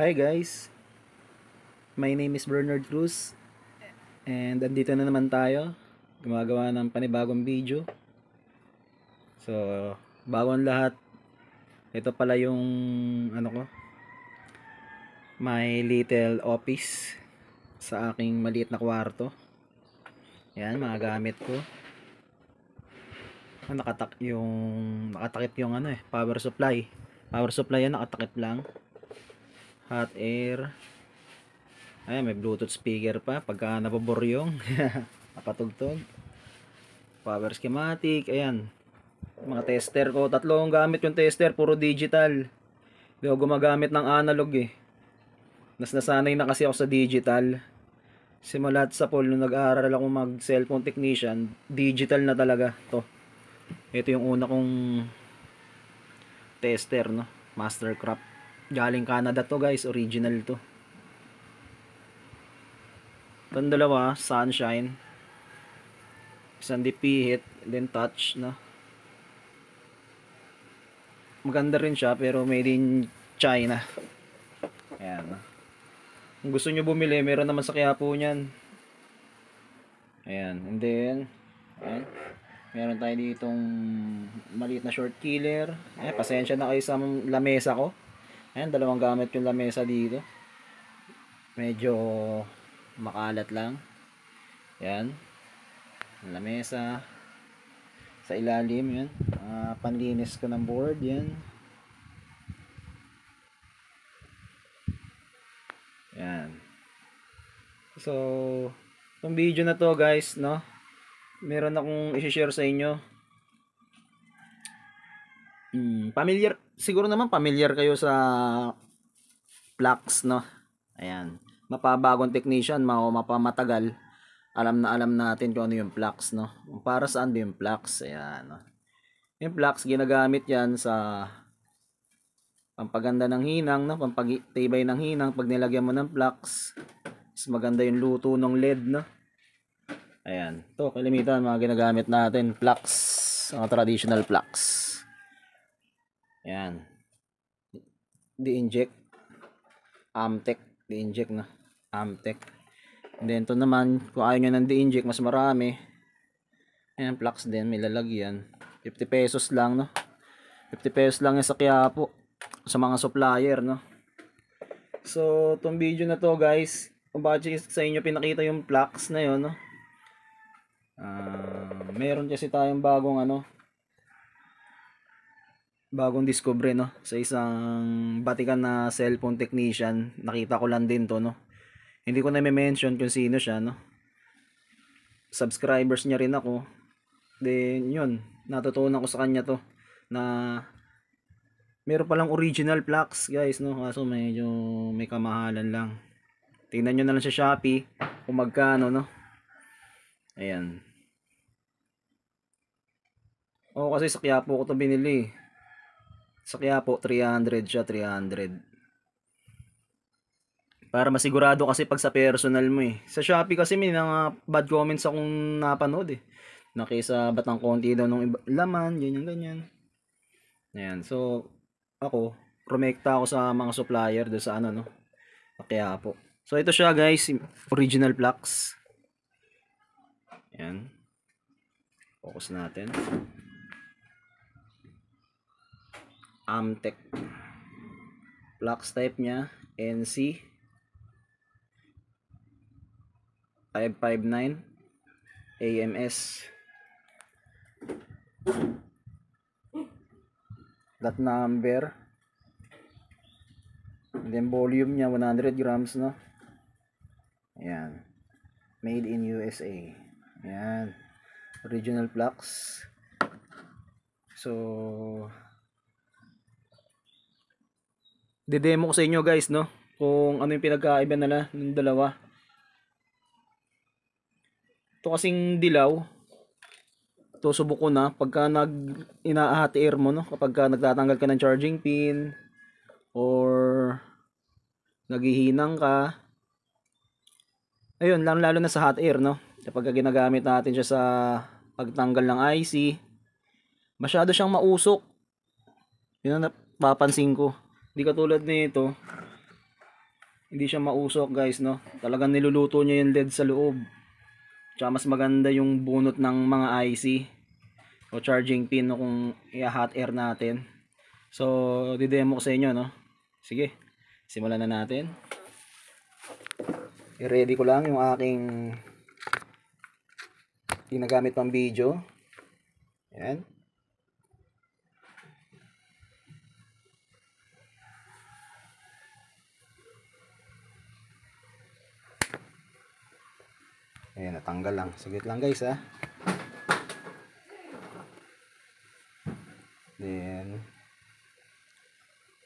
Hi guys, my name is Bernard Cruz and andito na naman tayo gumagawa ng panibagong video. So, bago ang lahat, ito pala yung my little office sa aking maliit na kwarto. Yan, mga gamit ko. Nakatakip yung power supply. Power supply yan, nakatakip lang. Hot air. Ayan, may Bluetooth speaker pa pagka naboboryong. Nakatugtog. Power schematic. Ayan. Mga tester ko. Tatlong gamit yung tester. Puro digital. Hindi ako gumagamit ng analog eh. Nasanay na kasi ako sa digital. Simulat sa pool nung nag-aaral ako mag cellphone technician, digital na talaga to. Ito yung una kong tester, no? Mastercraft. Galing Canada to guys. Original to. Itong dalawa, Sunshine. Isang DP hit, then touch, no? Maganda rin siya, pero made in China. Ayan, no? Kung gusto nyo bumili, meron naman sa Quiapo niyan. Ayan, and then, ayan. Meron tayo ditong maliit na short killer. Ayan, pasensya na kayo sa lamesa ko. Ayan, dalawang gamit yung lamesa dito. Medyo makalat lang. Yan. Lamesa. Sa ilalim yan. Panlinis ko ng board yan. Yan. So, itong video na to guys, no? Meron akong i-share sa inyo. Familiar, siguro naman familiar kayo sa Flux, no? Ayan. Mapabagong technician, mapamatagal, alam natin kung ano yung flux, no? Para saan ba yung flux? Ayan, no? Yung flux, ginagamit yan sa pampaganda ng hinang, no? Pampagtibay ng hinang. Pag nilagyan mo ng flux, mas maganda yung luto ng LED, no? Ayan. Ito, kalimitan, mga ginagamit natin. Flux. Mga traditional flux. Ayan. Di-inject. Amtech. Di-inject, no? Amtech. And then ito naman, kung ayaw nyo ng di-inject, mas marami. Ayan, flux din, may lalagyan. 50 pesos lang, no? 50 pesos lang yan sa Quiapo. Sa mga supplier, no? So, itong video na to guys, kung bakit sa inyo pinakita yung flux na yun, no? Meron kasi tayong bagong discovery, no? Sa isang batikan na cellphone technician. Nakita ko lang din to, no? Hindi ko na mention kung sino siya, no? Subscribers niya rin ako. Then yun, natutunan ko sa kanya to na meron palang original flux guys, no? Kaso medyo may kamahalan lang. Tingnan nyo na lang sa Shopee kung magkano, no? Ayan. Oo, kasi sa Quiapo ko to binili. Sa Quiapo 300 siya, 300. Para masigurado kasi pag sa personal mo eh. Sa Shopee kasi may mga bad comments akong napanood eh. Nakisa batang konti daw ng laman, ganyan. Ayan, so ako, rumekta ako sa mga supplier doon sa no? Quiapo. So ito siya guys, original flux. Ayan. Focus natin. Amtech. Flux type niya, NC 559 AMS. That number. And then volume niya 100 grams, no? Ayan. Made in USA. Ayan. Original flux. So, didemo ko sa inyo guys, no? Kung ano yung pinagkaiba nila ng dalawa. Ito kasing dilaw. Ito subok ko na pagka ina-hot air mo, no? Kapag nagtatanggal ka ng charging pin or naghihinang ka. Ayun, lalo na sa hot air, no? Kapag ginagamit natin siya sa pagtanggal ng IC, masyado siyang mausok. Yun ang napapansin ko. Hindi katulad nito. Hindi siya mausok guys, no? Talagang niluluto niya yung LED sa loob. Tsaka mas maganda yung bunot ng mga IC o charging pin, no, kung i-hot air natin. So, didemo ko sa inyo, no? Sige, simulan na natin. I-ready ko lang yung aking ginagamit pang video. Ayan. Ayan, natanggal lang. Saglit lang guys, ha. Then,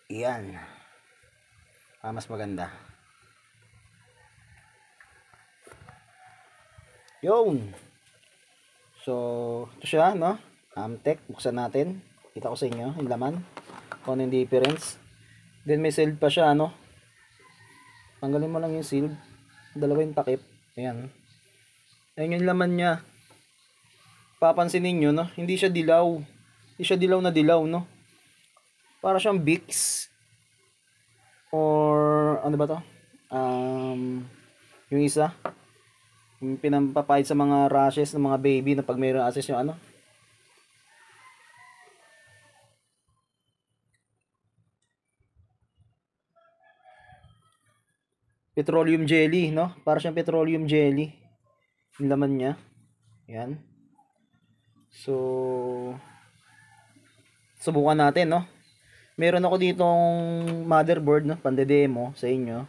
iyan. Mas maganda. Yun. So, ito siya, no? Amtech. Buksan natin. Kita ko sa inyo yung laman. Kung ano yung difference. Then, may sealed pa siya, no? Tanggalin mo lang yung sealed. Dalawa yung takip. Ayan. Ayan yung laman niya. Papansin ninyo, no? Hindi siya dilaw. Hindi siya dilaw na dilaw, no? Para siyang Vicks. Or, ano ba to? Yung isa. Yung pinampapahid sa mga rashes ng mga baby na pag mayroon access yung ano. Petroleum jelly, no? Para siyang petroleum jelly. Yung laman niya. Yan. So, subukan natin, no? Meron ako ditong motherboard, no? Pande-demo sa inyo.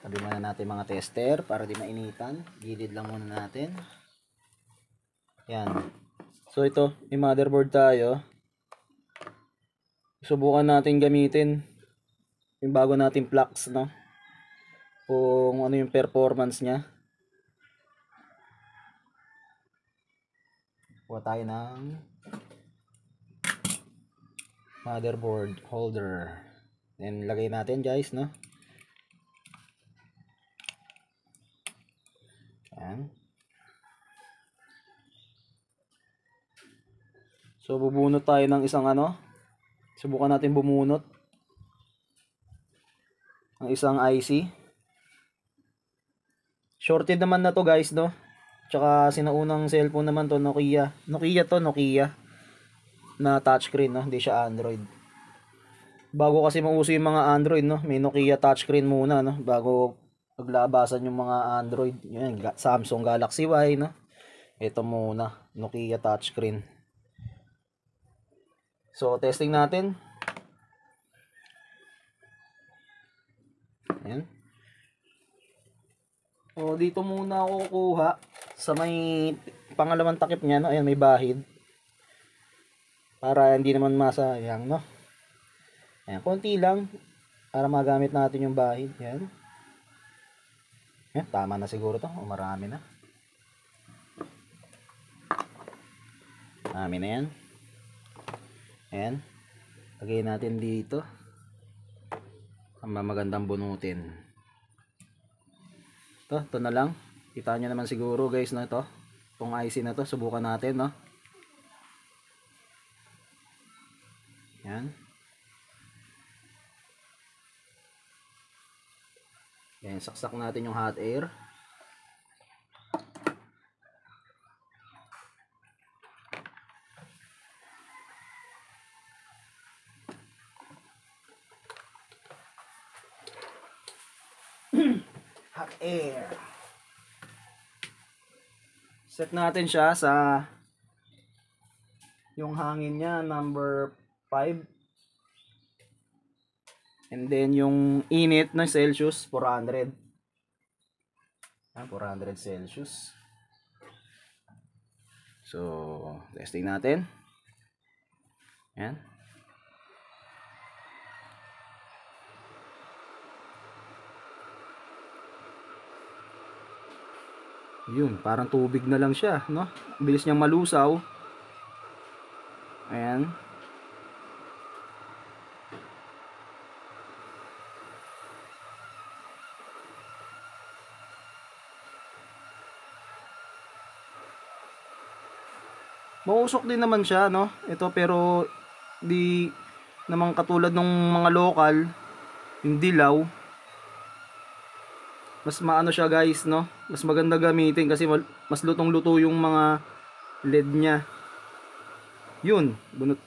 Tabi muna natin mga tester para di mainitan. Gilid lang muna natin. Yan. So, ito. May motherboard tayo. Subukan natin gamitin yung bago nating flux, no? Kung ano yung performance niya. Kuha tayo ng motherboard holder. Then lagay natin guys, no? Yan. So bubunot tayo ng isang ano. Subukan natin bumunot ng isang IC. Shorted naman na to guys, no? Tsaka sinaunang cellphone naman to, Nokia. Nokia na touchscreen, no? Hindi siya Android. Bago kasi mauso yung mga Android, no? May Nokia touchscreen muna, no? Bago paglabasan yung mga Android. Yan, Samsung Galaxy Y, no? Ito muna, Nokia touchscreen. So, testing natin. Ayan. O, dito muna ako kukuha sa may pangalawang takip niya, no? Ayan, may bahid. Para hindi naman masayang, no? Ayan, konti lang para magamit natin yung bahid. Ayan. Ayan, tama na siguro to. O, marami na. Marami na yan. Ayan. Lagay natin dito. Ang magandang bunutin. Ito na lang. Kita nyo naman siguro guys na ito. Itong IC na to. Subukan natin, no? Ayan. Ayan. Saksak natin yung hot air. Hot air. Set natin siya sa yung hangin niya number 5. And then yung init na Celsius 400. 400 Celsius. So, testing natin. Yan. Yun, parang tubig na lang siya, no? Bilis niyang malusaw. Ayan. Mausok din naman siya, no? Ito pero Di naman katulad ng mga local, yung dilaw. Mas maano siya guys, no? Mas maganda gamitin kasi mas lutong-luto yung mga LED niya. Yun, bunot.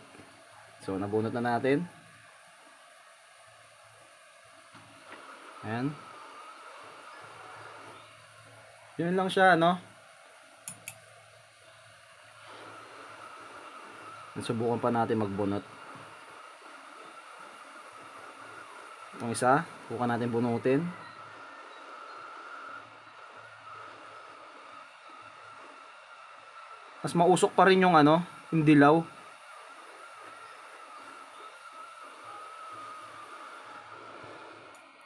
So, nabunot na natin. Ayan. Yun lang siya, no? Subukan pa natin magbunot. Yung isa, subukan natin bunutin. Mas mausok pa rin yung ano, yung dilaw.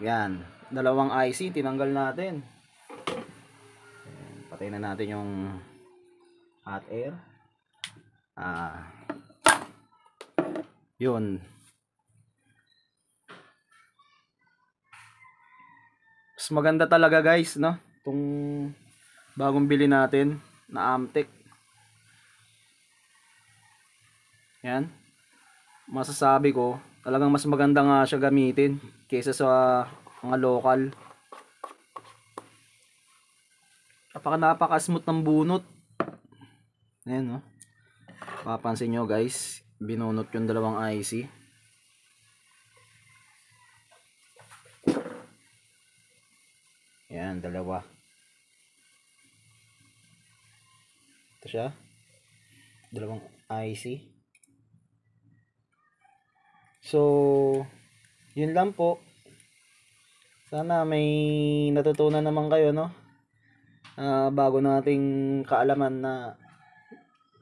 Yan, dalawang IC tinanggal natin. Patayin na natin yung hot air. Yun. Mas maganda talaga guys, no? Itong bagong bili natin na Amtech. Yan. Masasabi ko, talagang mas maganda nga siya gamitin kaysa sa mga local. Napaka-smooth ng bunot. Ayan, no? Papansin nyo guys, binunot yung dalawang IC. Ayan, dalawa. Ito siya. Dalawang IC. So, yun lang po. Sana may natutunan naman kayo, no? Bago nating kaalaman na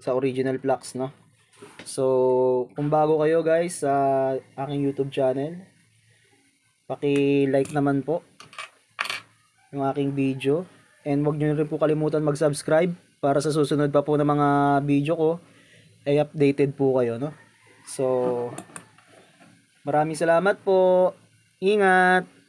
sa original flux, no? So, kung bago kayo guys sa aking YouTube channel, paki-like naman po yung aking video. And wag nyo rin po kalimutan mag-subscribe para sa susunod pa po na mga video ko ay updated po kayo, no? So, maraming salamat po. Ingat!